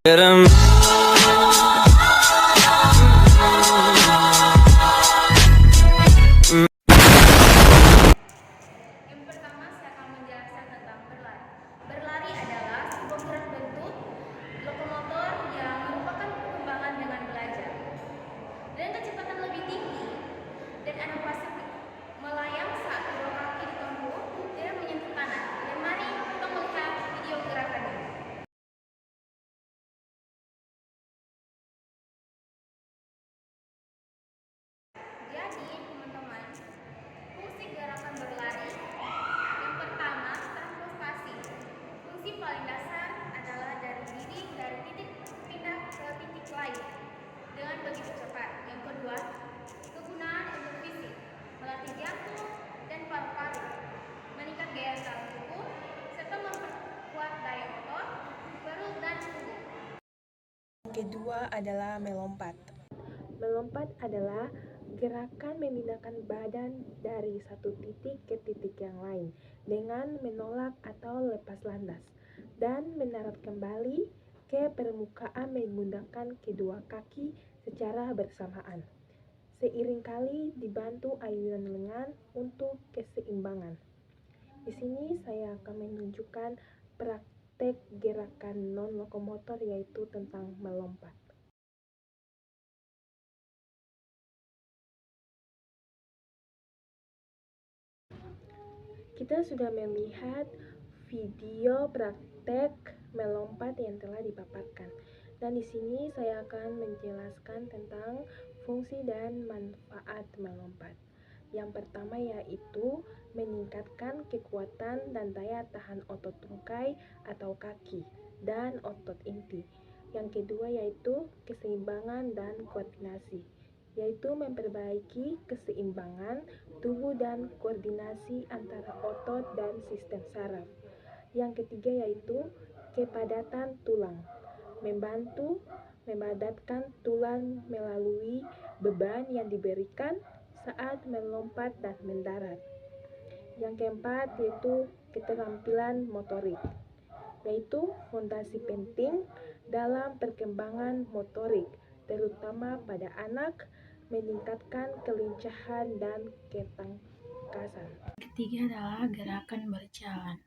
Yang pertama saya akan menjelaskan tentang berlari. Berlari adalah sebuah gerak bentuk lokomotor yang merupakan perkembangan dengan belajar. Dengan kecepatan lebih tinggi dan ada fase melayang saat kedua kaki ditempuh tidak menyentuh tanah. Dan mari kita melihat video gerakannya. Jadi teman-teman, fungsi gerakan berlari yang pertama transportasi. Fungsi paling dasar adalah dari titik pindah ke titik lain dengan begitu cepat. Yang kedua, kegunaan untuk fisik, melatih jantung dan paru-paru, meningkat daya tahan tubuh, serta memperkuat daya otot, perut dan punggung. Kedua adalah melompat. Melompat adalah gerakan memindahkan badan dari satu titik ke titik yang lain dengan menolak atau lepas landas dan mendarat kembali ke permukaan menggunakan kedua kaki secara bersamaan. Seiringkali dibantu ayunan lengan untuk keseimbangan. Di sini saya akan menunjukkan praktek gerakan non-lokomotor yaitu tentang melompat. Kita sudah melihat video praktek melompat yang telah dipaparkan. Dan di sini saya akan menjelaskan tentang fungsi dan manfaat melompat. Yang pertama yaitu meningkatkan kekuatan dan daya tahan otot tungkai atau kaki dan otot inti. Yang kedua yaitu keseimbangan dan koordinasi, yaitu memperbaiki keseimbangan tubuh dan koordinasi antara otot dan sistem saraf. Yang ketiga yaitu kepadatan tulang, membantu memadatkan tulang melalui beban yang diberikan saat melompat dan mendarat. Yang keempat yaitu keterampilan motorik, yaitu fondasi penting dalam perkembangan motorik, terutama pada anak, meningkatkan kelincahan dan ketangkasan. Ketiga adalah gerakan berjalan.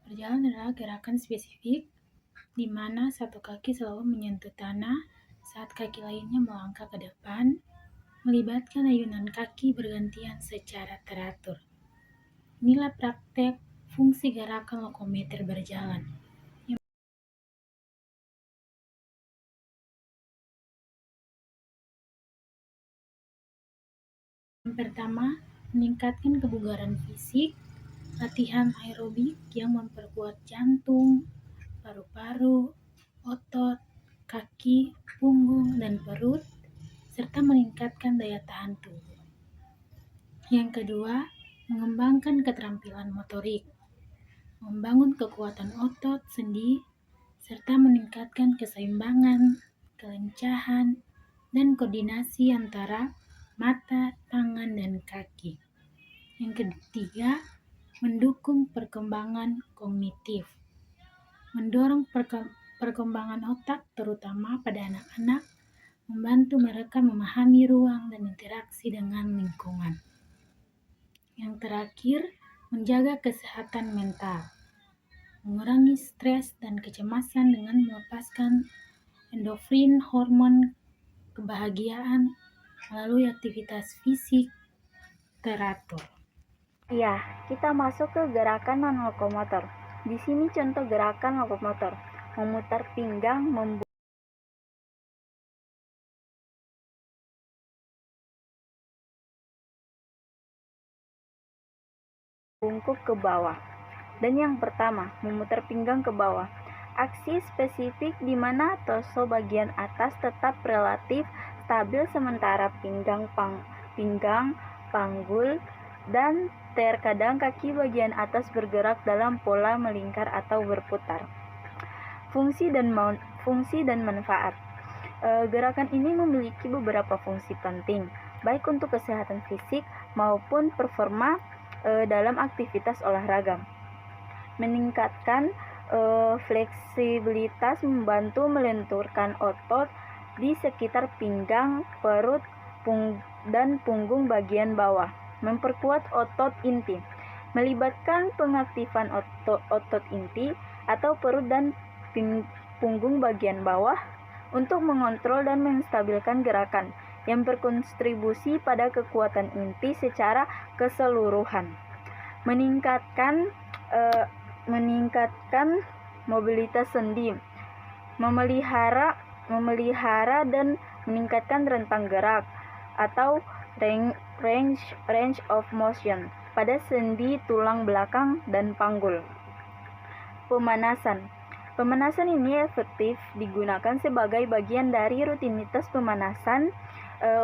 Berjalan adalah gerakan spesifik di mana satu kaki selalu menyentuh tanah saat kaki lainnya melangkah ke depan, melibatkan ayunan kaki bergantian secara teratur. Inilah praktek fungsi gerakan lokomotor berjalan. Yang pertama, meningkatkan kebugaran fisik, latihan aerobik yang memperkuat jantung, paru-paru, otot, kaki, punggung, dan perut, serta meningkatkan daya tahan tubuh. Yang kedua, mengembangkan keterampilan motorik, membangun kekuatan otot sendi, serta meningkatkan keseimbangan, kelincahan, dan koordinasi antara mata, tangan, dan kaki. Yang ketiga, mendukung perkembangan kognitif, mendorong perkembangan otak terutama pada anak-anak, membantu mereka memahami ruang dan interaksi dengan lingkungan. Yang terakhir, menjaga kesehatan mental, mengurangi stres dan kecemasan dengan melepaskan endorfin, hormon kebahagiaan melalui aktivitas fisik teratur. Ya, kita masuk ke gerakan non-lokomotor. Di sini contoh gerakan lokomotor, memutar pinggang, membungkuk ke bawah. Dan yang pertama, memutar pinggang ke bawah. Aksi spesifik di mana torso bagian atas tetap relatif stabil sementara pinggang, panggul, dan terkadang kaki bagian atas bergerak dalam pola melingkar atau berputar. Fungsi dan manfaat. Gerakan ini memiliki beberapa fungsi penting, baik untuk kesehatan fisik maupun performa dalam aktivitas olahraga. Meningkatkan Fleksibilitas membantu melenturkan otot di sekitar pinggang, perut, dan punggung bagian bawah. Memperkuat otot inti melibatkan pengaktifan otot inti atau perut dan punggung bagian bawah untuk mengontrol dan menstabilkan gerakan yang berkontribusi pada kekuatan inti secara keseluruhan. Meningkatkan mobilitas sendi, memelihara dan meningkatkan rentang gerak atau range of motion pada sendi tulang belakang dan panggul. Pemanasan ini efektif digunakan sebagai bagian dari rutinitas pemanasan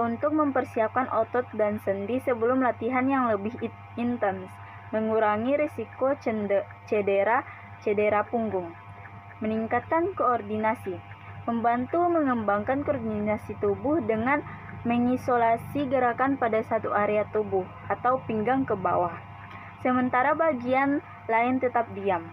untuk mempersiapkan otot dan sendi sebelum latihan yang lebih intens, mengurangi risiko cedera punggung. Meningkatkan koordinasi, membantu mengembangkan koordinasi tubuh dengan mengisolasi gerakan pada satu area tubuh atau pinggang ke bawah, sementara bagian lain tetap diam.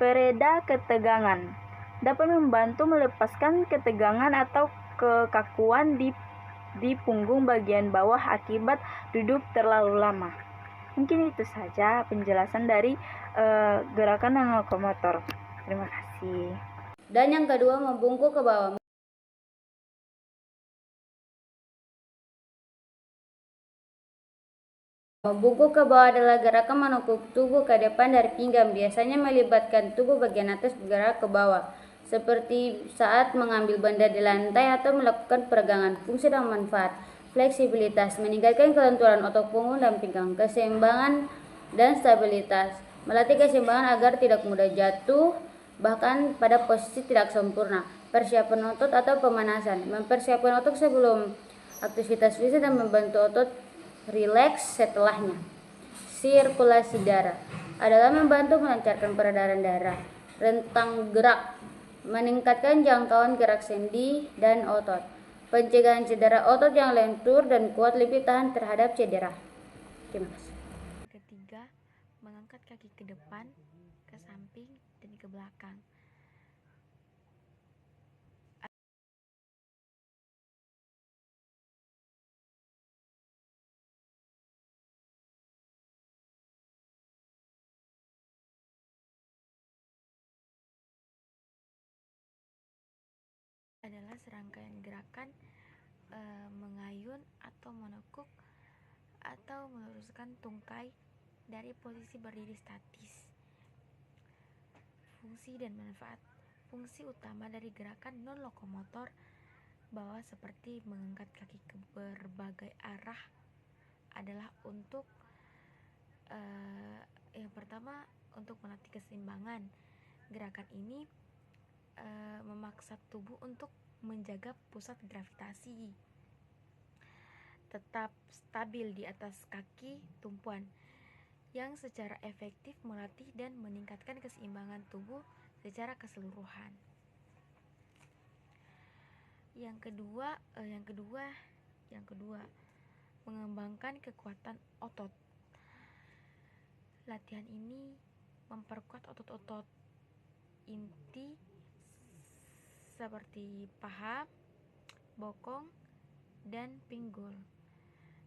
Pereda ketegangan, dapat membantu melepaskan ketegangan atau kekakuan di punggung bagian bawah akibat duduk terlalu lama. Mungkin itu saja penjelasan dari gerakan non lokomotor. Terima kasih. Dan yang kedua, membungkuk ke bawah. Membungkuk ke bawah adalah gerakan menekuk tubuh ke depan dari pinggang, biasanya melibatkan tubuh bagian atas bergerak ke bawah, seperti saat mengambil benda di lantai atau melakukan peregangan. Fungsi dan manfaat: fleksibilitas, meningkatkan kelenturan otot punggung dan pinggang, keseimbangan dan stabilitas, melatih keseimbangan agar tidak mudah jatuh bahkan pada posisi tidak sempurna. Persiapan otot atau pemanasan, mempersiapkan otot sebelum aktivitas fisik dan membantu otot rileks setelahnya. Sirkulasi darah adalah membantu melancarkan peredaran darah. Rentang gerak, meningkatkan jangkauan gerak sendi dan otot. Pencegahan cedera, otot yang lentur dan kuat lebih tahan terhadap cedera. Terima kasih. Ketiga, mengangkat kaki ke depan, ke samping, dan ke belakang. Adalah serangkaian gerakan mengayun atau menekuk atau meluruskan tungkai dari posisi berdiri statis. Fungsi dan manfaat. Fungsi utama dari gerakan non lokomotor bawah seperti mengangkat kaki ke berbagai arah adalah untuk yang pertama, untuk melatih keseimbangan. Gerakan ini memaksa tubuh untuk menjaga pusat gravitasi tetap stabil di atas kaki tumpuan, yang secara efektif melatih dan meningkatkan keseimbangan tubuh secara keseluruhan. Yang kedua, mengembangkan kekuatan otot. Latihan ini memperkuat otot-otot inti seperti paha, bokong, dan pinggul.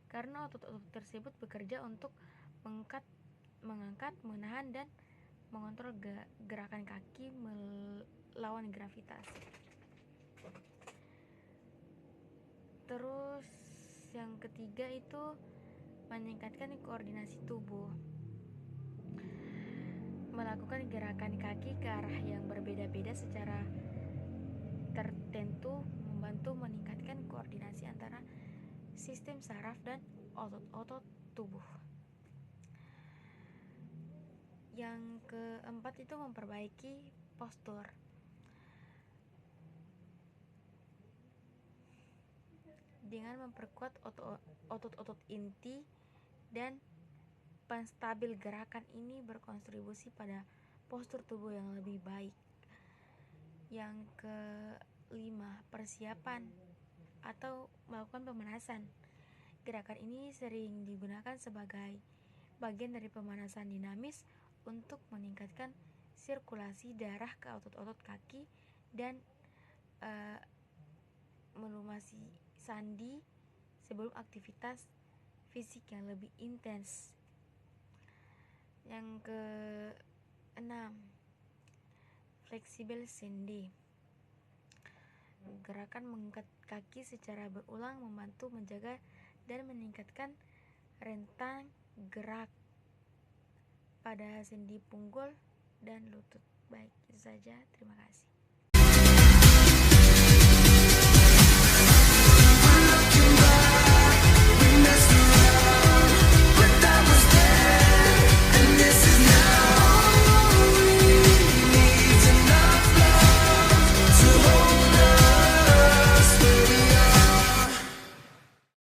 Karena otot-otot tersebut bekerja untuk mengangkat, menahan, dan mengontrol gerakan kaki melawan gravitasi. Terus yang ketiga itu meningkatkan koordinasi tubuh. Melakukan gerakan kaki ke arah yang berbeda-beda secara tertentu membantu meningkatkan koordinasi antara sistem saraf dan otot-otot tubuh. Yang keempat itu memperbaiki postur. Dengan memperkuat otot-otot inti dan penstabil gerakan ini berkontribusi pada postur tubuh yang lebih baik. Yang kelima, persiapan atau melakukan pemanasan. Gerakan ini sering digunakan sebagai bagian dari pemanasan dinamis untuk meningkatkan sirkulasi darah ke otot-otot kaki dan melumasi sandi sebelum aktivitas fisik yang lebih intens. Yang ke-6, fleksibel sendi. Gerakan mengangkat kaki secara berulang membantu menjaga dan meningkatkan rentang gerak pada sendi punggul dan lutut. Baik, itu saja. Terima kasih.